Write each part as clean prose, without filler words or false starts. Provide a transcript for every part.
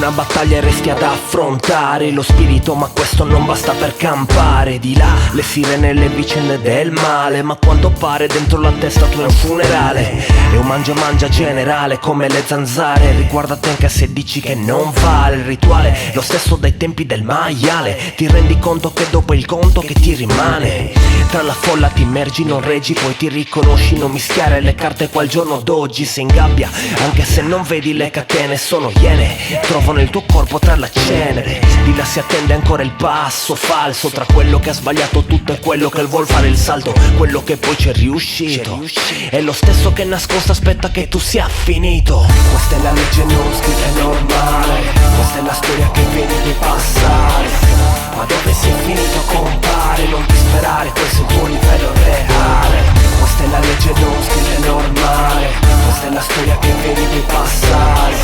una battaglia resti ad affrontare lo spirito, ma questo non basta per campare. Di là le sirene e le vicende del male, ma a quanto pare dentro la testa tu è un funerale. E un mangia generale come le zanzare. Riguardati anche se dici che non vale il rituale, lo stesso dai tempi del maiale. Ti rendi conto che dopo il conto che ti rimane, tra la folla ti immergi, non reggi, poi ti riconosci. Non mischiare le carte qua al giorno d'oggi. Sei in gabbia anche se non vedi le catene, sono iene, trovano il tuo corpo tra la cenere. Di là si attende ancora il passo falso tra quello che ha sbagliato tutto e quello che vuol fare il salto. Quello che poi c'è riuscito è lo stesso che nascosto aspetta che tu sia finito. Questa è la legge non scritta, è normale. Questa è la storia che vedi di passare, ma dove sei finito compare. Non disperare, questo è il tuo livello reale. Questa è la legge non scritta, è normale. Questa è la storia che vedi di passare,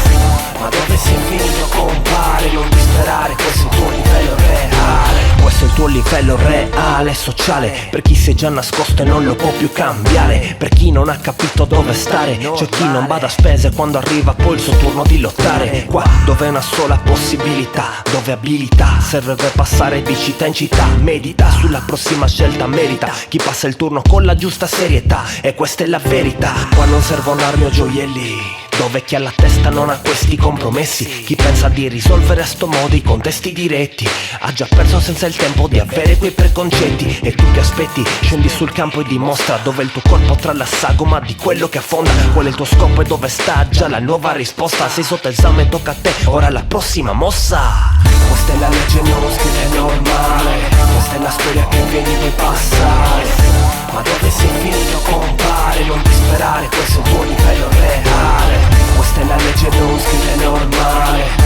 ma dove sei finito compare. Non disperare, questo è il tuo livello reale. Questo è il tuo livello reale, sociale. Per chi si è già nascosto e non lo può più cambiare, per chi non ha capito dove stare. C'è chi non bada a spese quando arriva poi il suo turno di lottare. Qua dove è una sola possibilità, dove abilità serve per passare di città in città. Medita sulla prossima scelta, merita chi passa il turno con la giusta serietà. E questa è la verità, qua non servono armi o gioielli, dove chi ha la testa non ha questi compromessi. Chi pensa di risolvere a sto modo i contesti diretti ha già perso senza il tempo di avere quei preconcetti. E tu che aspetti, scendi sul campo e dimostra dove il tuo corpo tra la sagoma di quello che affonda. Qual è il tuo scopo e dove sta già la nuova risposta. Sei sotto esame, tocca a te, ora la prossima mossa. Questa è la legge non scritta, è normale. Questa è la storia che vedi di passare, ma dove sei finito compare. Non disperare, questo è il tuo livello reale. Questa è la legge non scritta, è normale.